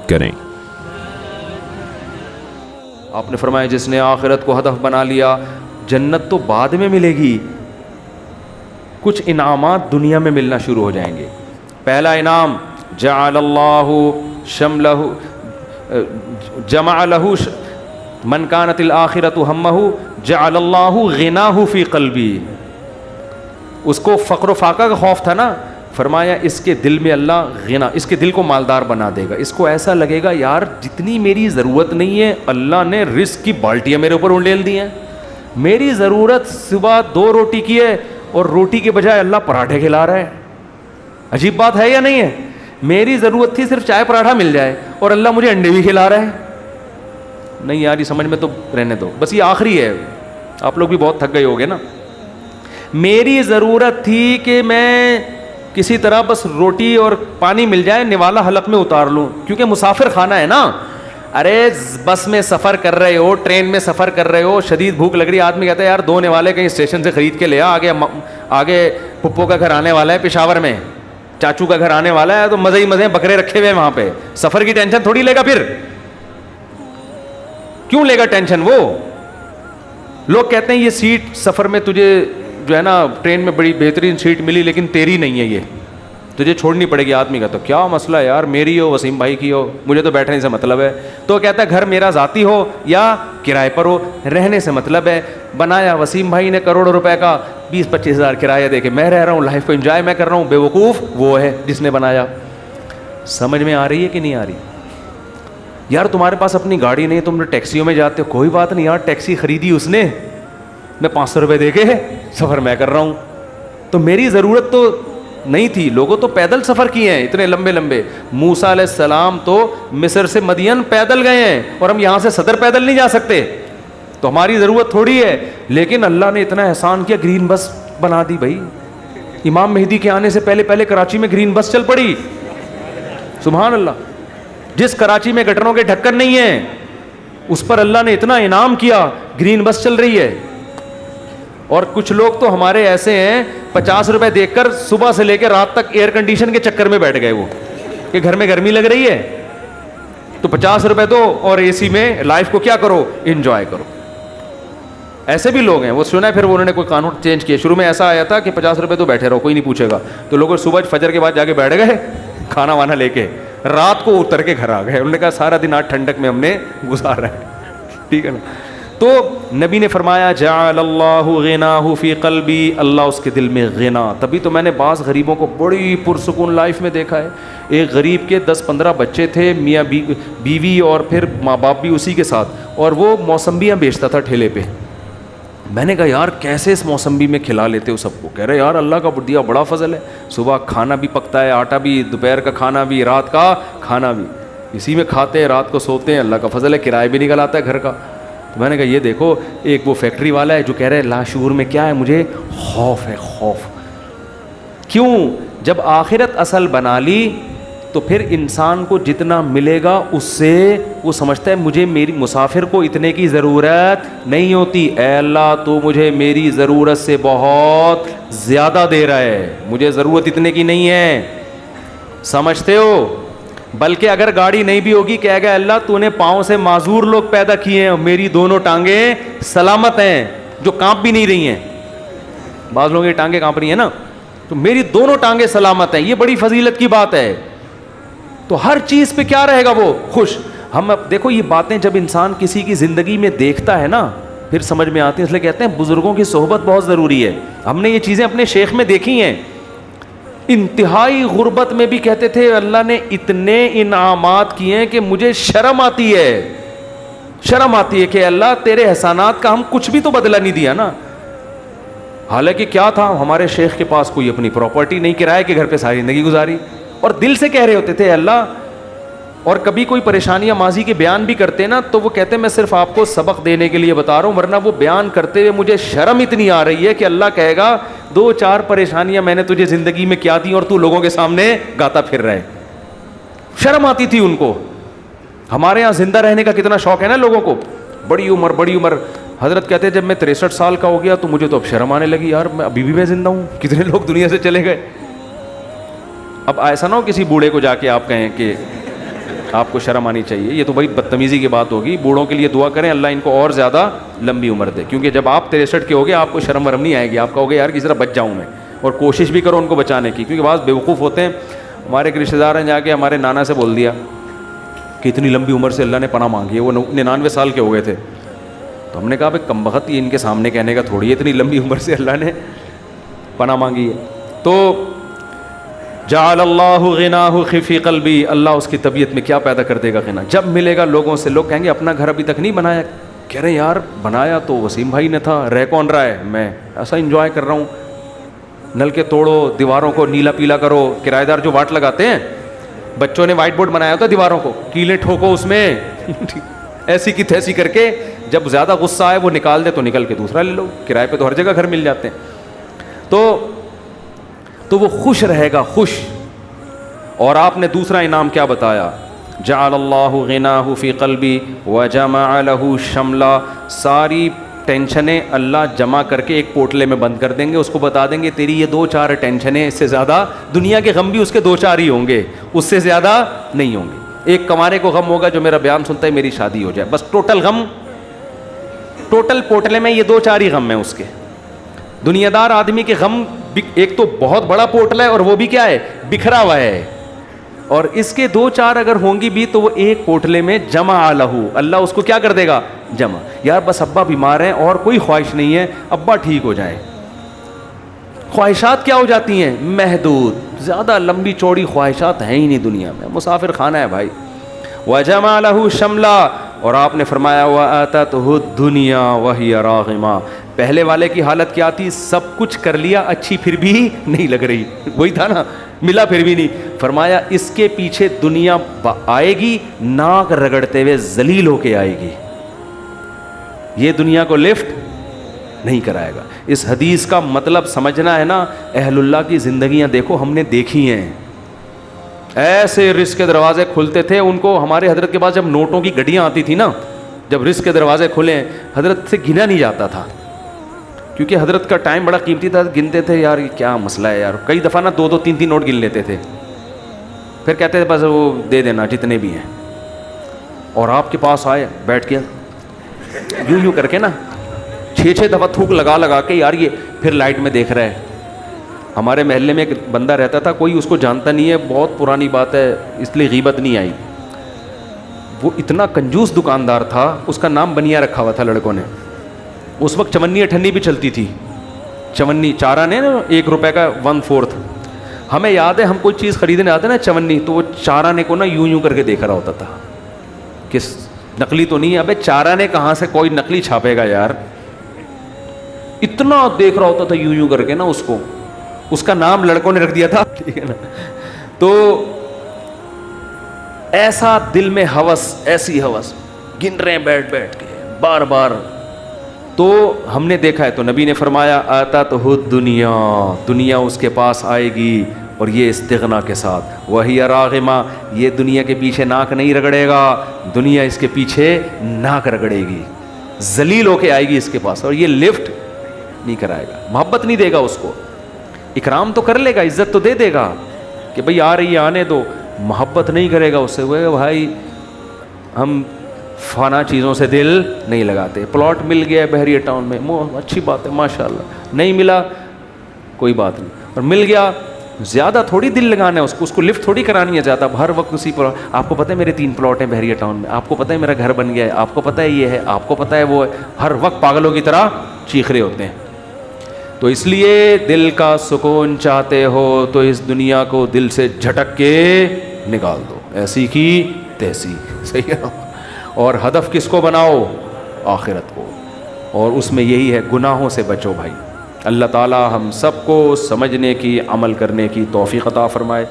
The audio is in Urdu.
کریں۔ آپ نے فرمایا جس نے آخرت کو ہدف بنا لیا، جنت تو بعد میں ملے گی، کچھ انعامات دنیا میں ملنا شروع ہو جائیں گے۔ پہلا انعام جعل اللہ شملہ جمع لہ من کانت الآخرۃ ہمہ جعل اللہ غناہ فی قلبی۔ اس کو فقر و فاقہ کا خوف تھا نا، فرمایا اس کے دل میں اللہ غنا، اس کے دل کو مالدار بنا دے گا۔ اس کو ایسا لگے گا یار جتنی میری ضرورت نہیں ہے اللہ نے رزق کی بالٹیاں میرے اوپر انڈیل دی ہیں، میری ضرورت صبح 2 روٹی کی ہے اور روٹی کے بجائے اللہ پراٹھے کھلا رہا ہے۔ عجیب بات ہے یا نہیں ہے؟ میری ضرورت تھی صرف چائے پراٹھا مل جائے اور اللہ مجھے انڈے بھی کھلا رہا ہے۔ نہیں یار یہ سمجھ میں تو رہنے دو، بس یہ آخری ہے، آپ لوگ بھی بہت تھک گئے ہوگے نا۔ میری ضرورت تھی کہ میں کسی طرح بس روٹی اور پانی مل جائے نوالا حلق میں اتار لوں، کیونکہ مسافر خانہ ہے نا۔ ارے بس میں سفر کر رہے ہو، ٹرین میں سفر کر رہے ہو، شدید بھوک لگ رہی ہے، آدمی کہتا ہے یار 2 نوالے کہیں اسٹیشن سے خرید کے لے آ، آگے پپو کا گھر آنے والا ہے پشاور میں، چاچو کا گھر آنے والا ہے، تو مزے ہی مزے بکرے رکھے ہوئے ہیں وہاں پہ، سفر کی ٹینشن تھوڑی لے گا، پھر کیوں لے گا ٹینشن وہ؟ لوگ کہتے ہیں یہ سیٹ سفر میں تجھے جو ہے نا ٹرین میں بڑی بہترین سیٹ ملی لیکن تیری نہیں ہے، یہ تجھے چھوڑنی پڑے گی۔ آدمی کا تو کیا مسئلہ ہے یار، میری ہو وسیم بھائی کی ہو، مجھے تو بیٹھنے سے مطلب ہے۔ تو کہتا ہے گھر میرا ذاتی ہو یا کرائے پر ہو، رہنے سے مطلب ہے۔ بنایا وسیم بھائی نے کروڑوں روپے کا، 20-25 ہزار کرایہ دے کے میں رہ رہا ہوں، لائف کو انجوائے میں کر رہا ہوں۔ بیوقوف وہ ہے جس نے بنایا۔ سمجھ میں آ رہی ہے کہ نہیں آ رہی؟ یار تمہارے پاس اپنی گاڑی نہیں، تم نے ٹیکسیوں میں جاتے ہو، کوئی بات نہیں یار، ٹیکسی خریدی اس نے، میں 500 روپے دے کے سفر میں کر رہا ہوں، تو میری ضرورت تو نہیں تھی۔ لوگوں تو پیدل سفر کیے ہیں اتنے لمبے لمبے، موسیٰ علیہ السلام تو مصر سے مدین پیدل گئے ہیں، اور ہم یہاں سے صدر پیدل نہیں جا سکتے، تو ہماری ضرورت تھوڑی ہے۔ لیکن اللہ نے اتنا احسان کیا، گرین بس بنا دی بھائی۔ امام مہدی کے آنے سے پہلے پہلے کراچی میں گرین بس چل پڑی، سبحان اللہ۔ جس کراچی میں گٹروں کے ڈھکن نہیں ہیں اس پر اللہ نے اتنا انعام کیا، گرین بس چل رہی ہے۔ اور کچھ لوگ تو ہمارے ایسے ہیں 50 روپے دیکھ کر صبح سے لے کے رات تک ایئر کنڈیشن کے چکر میں بیٹھ گئے، وہ کہ گھر میں گرمی لگ رہی ہے تو 50 روپے دو اور اے سی میں لائف کو کیا کرو، انجوائے کرو۔ ایسے بھی لوگ ہیں، وہ سنا ہے پھر انہوں نے کوئی قانون چینج کیا۔ شروع میں ایسا آیا تھا کہ 50 روپے تو بیٹھے رہو کوئی نہیں پوچھے گا، تو لوگ صبح فجر کے بعد جا کے بیٹھ گئے کھانا وانا لے کے، رات کو اتر کے گھر آ گئے۔ انہوں نے کہا سارا دن آج ٹھنڈک میں ہم نے گزارا ہے، ٹھیک ہے نا۔ تو نبی نے فرمایا جعل اللہ غناہ فی قلبی، اللہ اس کے دل میں غنا۔ تبھی تو میں نے بعض غریبوں کو بڑی پرسکون لائف میں دیکھا ہے۔ ایک غریب کے 10-15 بچے تھے، میاں بیوی اور پھر ماں باپ بھی اسی کے ساتھ، اور وہ موسمبیاں بیچتا تھا ٹھیلے پہ۔ میں نے کہا یار کیسے اس موسمبی میں کھلا لیتے ہو سب کو؟ کہہ رہے یار اللہ کا دیا بڑا فضل ہے، صبح کھانا بھی پکتا ہے، آٹا بھی، دوپہر کا کھانا بھی، رات کا کھانا بھی، اسی میں کھاتے ہیں، رات کو سوتے ہیں، اللہ کا فضل ہے، کرایہ بھی نکل آتا ہے گھر کا۔ تو میں نے کہا یہ دیکھو، ایک وہ فیکٹری والا ہے جو کہہ رہے لاشعور میں کیا ہے، مجھے خوف ہے، خوف۔ کیوں؟ جب آخرت اصل بنا لی تو پھر انسان کو جتنا ملے گا اس سے وہ سمجھتا ہے مجھے میری مسافر کو اتنے کی ضرورت نہیں ہوتی، اے اللہ تو مجھے میری ضرورت سے بہت زیادہ دے رہا ہے، مجھے ضرورت اتنے کی نہیں ہے، سمجھتے ہو؟ بلکہ اگر گاڑی نہیں بھی ہوگی کہے گا اللہ تو نے پاؤں سے معذور لوگ پیدا کیے ہیں، میری دونوں ٹانگیں سلامت ہیں جو کانپ بھی نہیں رہی ہیں۔ بعض لوگوں کی ٹانگیں کانپ رہی ہیں نا، تو میری دونوں ٹانگیں سلامت ہیں، یہ بڑی فضیلت کی بات ہے۔ تو ہر چیز پہ کیا رہے گا وہ خوش۔ ہم اب دیکھو یہ باتیں جب انسان کسی کی زندگی میں دیکھتا ہے نا پھر سمجھ میں آتی ہیں، اس لیے کہتے ہیں بزرگوں کی صحبت بہت ضروری ہے۔ ہم نے یہ چیزیں اپنے شیخ میں دیکھی ہیں، انتہائی غربت میں بھی کہتے تھے اللہ نے اتنے انعامات کیے ہیں کہ مجھے شرم آتی ہے، شرم آتی ہے کہ اللہ تیرے احسانات کا ہم کچھ بھی تو بدلہ نہیں دیا نا۔ حالانکہ کیا تھا، ہمارے شیخ کے پاس کوئی اپنی پراپرٹی نہیں، کرائے کے گھر پہ ساری زندگی گزاری، اور دل سے کہہ رہے ہوتے تھے اللہ۔ اور کبھی کوئی پریشانیاں ماضی کے بیان بھی کرتے نا تو وہ کہتے میں صرف آپ کو سبق دینے کے لیے بتا رہا ہوں، ورنہ وہ بیان کرتے ہوئے مجھے شرم اتنی آ رہی ہے کہ اللہ کہے گا 2-4 پریشانیاں میں نے تجھے زندگی میں کیا دی اور تو لوگوں کے سامنے گاتا پھر رہے۔ شرم آتی تھی ان کو۔ ہمارے ہاں زندہ رہنے کا کتنا شوق ہے نا لوگوں کو، بڑی عمر بڑی عمر۔ حضرت کہتے ہیں جب میں 63 سال کا ہو گیا تو مجھے تو اب شرم آنے لگی، یار میں ابھی بھی میں زندہ ہوں، کتنے لوگ دنیا سے چلے گئے۔ اب ایسا نہ ہو کسی بوڑھے کو جا کے آپ کہیں کہ آپ کو شرم آنی چاہیے. یہ تو بھائی بدتمیزی کی بات ہوگی. بوڑھوں کے لیے دعا کریں اللہ ان کو اور زیادہ لمبی عمر دے, کیونکہ جب آپ 63 کے ہوگے آپ کو شرم ورم نہیں آئے گی, آپ کہو گے یار کس طرح بچ جاؤں میں, اور کوشش بھی کرو ان کو بچانے کی. کیونکہ بعض بیوقوف ہوتے ہیں. ہمارے ایک رشتہ دار ہیں جا کے ہمارے نانا سے بول دیا کہ اتنی لمبی عمر سے اللہ نے پناہ مانگی ہے, وہ 99 سال کے ہو گئے تھے. تو ہم نے کہا بھائی کمبخت یہ ان کے سامنے کہنے کا تھوڑی ہے, اتنی لمبی عمر سے اللہ نے پناہ مانگی ہے. تو جعل اللہ غناہ خفی قلبی, اللہ اس کی طبیعت میں کیا پیدا کر دے گا غنا. جب ملے گا لوگوں سے, لوگ کہیں گے اپنا گھر ابھی تک نہیں بنایا, کہہ رہے یار بنایا تو وسیم بھائی نے تھا, رہ کون رہا ہے, میں ایسا انجوائے کر رہا ہوں. نل کے توڑو, دیواروں کو نیلا پیلا کرو. کرایہ دار جو واٹ لگاتے ہیں, بچوں نے وائٹ بورڈ بنایا ہوتا ہے دیواروں کو, کیلیں ٹھوکو اس میں ایسی کی تیسی کر کے, جب زیادہ غصہ آئے وہ نکال دے تو نکل کے دوسرا لے لو. کرائے پہ تو ہر جگہ گھر مل جاتے ہیں. تو وہ خوش رہے گا, خوش. اور آپ نے دوسرا انعام کیا بتایا, جعل اللہ غناہ فی قلبی وجمع لہ شملا, ساری ٹینشنیں اللہ جمع کر کے ایک پوٹلے میں بند کر دیں گے. اس کو بتا دیں گے تیری یہ 2-4 ٹینشنیں, اس سے زیادہ دنیا کے غم بھی اس کے 2-4 ہی ہوں گے, اس سے زیادہ نہیں ہوں گے. ایک کمارے کو غم ہوگا جو میرا بیان سنتا ہے میری شادی ہو جائے, بس ٹوٹل غم, ٹوٹل پوٹلے میں یہ 2-4 ہی غم ہیں اس کے. دنیا دار آدمی کے غم ایک تو بہت بڑا پوٹلا ہے اور وہ بھی کیا ہے, بکھرا ہوا ہے. اور اس کے 2-4 اگر ہوں گی بھی تو وہ ایک پوٹلے میں جمع لہو, اللہ اس کو کیا کر دے گا, جمع. یار بس ابا بیمار ہیں اور کوئی خواہش نہیں ہے, ابا ٹھیک ہو جائیں. خواہشات کیا ہو جاتی ہیں, محدود, زیادہ لمبی چوڑی خواہشات ہیں ہی نہیں دنیا میں, مسافر خانہ ہے بھائی. وجمع لہ شملا, اور آپ نے فرمایا وآتتہ الدنیا وہی راغمہ, پہلے والے کی حالت کیا تھی, سب کچھ کر لیا اچھی پھر بھی نہیں لگ رہی, وہی تھا نا, ملا پھر بھی نہیں. فرمایا اس کے پیچھے دنیا آئے گی, ناک رگڑتے ہوئے ذلیل ہو کے آئے گی, یہ دنیا کو لفٹ نہیں کرائے گا. اس حدیث کا مطلب سمجھنا ہے نا, اہل اللہ کی زندگیاں دیکھو, ہم نے دیکھی ہیں. ایسے رزق کے دروازے کھلتے تھے ان کو. ہمارے حضرت کے پاس جب نوٹوں کی گڈیاں آتی تھی نا, جب رزق کے دروازے کھلے, حضرت سے گنا نہیں جاتا تھا, کیونکہ حضرت کا ٹائم بڑا قیمتی تھا. گنتے تھے یار یہ کیا مسئلہ ہے یار, کئی دفعہ نا 2-2, 3-3 نوٹ گن لیتے تھے, پھر کہتے تھے بس وہ دے دینا جتنے بھی ہیں. اور آپ کے پاس آئے, بیٹھ کے یوں کر کے نا 6-6 دفعہ تھوک لگا کے, یار یہ پھر لائٹ میں دیکھ رہا ہے. ہمارے محلے میں ایک بندہ رہتا تھا, کوئی اس کو جانتا نہیں ہے, بہت پرانی بات ہے اس لیے غیبت نہیں آئی. وہ اتنا کنجوس دکاندار تھا, اس کا نام بنیا رکھا ہوا تھا لڑکوں نے. اس وقت چونی اٹھنی بھی چلتی تھی, چونی چارہ نے نا 1 روپے کا 1/4. ہمیں یاد ہے ہم کوئی چیز خریدنے آتے نا چونی, تو وہ چارہ نے کو نا یوں کر کے دیکھ رہا ہوتا تھا کہ نقلی تو نہیں ہے. ابے چارہ نے کہاں سے کوئی نقلی چھاپے گا یار, اتنا دیکھ رہا ہوتا تھا یوں کر کے نا اس کو. اس کا نام لڑکوں نے رکھ دیا تھا, ٹھیک ہے نا. تو ایسا دل میں ہوس, ایسی ہوس, گن رہے ہیں بیٹھ کے بار بار. تو ہم نے دیکھا ہے, تو نبی نے فرمایا آتتہ الدنیا, دنیا اس کے پاس آئے گی, اور یہ استغنا کے ساتھ, وہی راغمہ, یہ دنیا کے پیچھے ناک نہیں رگڑے گا, دنیا اس کے پیچھے ناک رگڑے گی, ذلیل ہو کے آئے گی اس کے پاس, اور یہ لفٹ نہیں کرائے گا, محبت نہیں دے گا اس کو. اکرام تو کر لے گا, عزت تو دے دے گا کہ بھئی آ رہی ہے آنے دو, محبت نہیں کرے گا اس سے. وہ بھائی ہم فنا چیزوں سے دل نہیں لگاتے. پلاٹ مل گیا بحریہ ٹاؤن میں, اچھی بات ہے ماشاءاللہ. نہیں ملا کوئی بات نہیں, اور مل گیا زیادہ تھوڑی دل لگانا ہے اس کو لفٹ تھوڑی کرانی ہے زیادہ. ہر وقت اسی پر, آپ کو پتہ ہے میرے 3 پلاٹ ہیں بحریہ ٹاؤن میں, آپ کو پتہ ہے میرا گھر بن گیا ہے, آپ کو پتہ ہے یہ ہے, آپ کو پتہ ہے وہ ہے, ہر وقت پاگلوں کی طرح چیخ رہے ہوتے ہیں. تو اس لیے دل کا سکون چاہتے ہو تو اس دنیا کو دل سے جھٹک کے نکال دو, ایسی کی تیسی, صحیح ہے. اور ہدف کس کو بناؤ, آخرت کو, اور اس میں یہی ہے گناہوں سے بچو بھائی. اللہ تعالی ہم سب کو سمجھنے کی, عمل کرنے کی توفیق عطا فرمائے.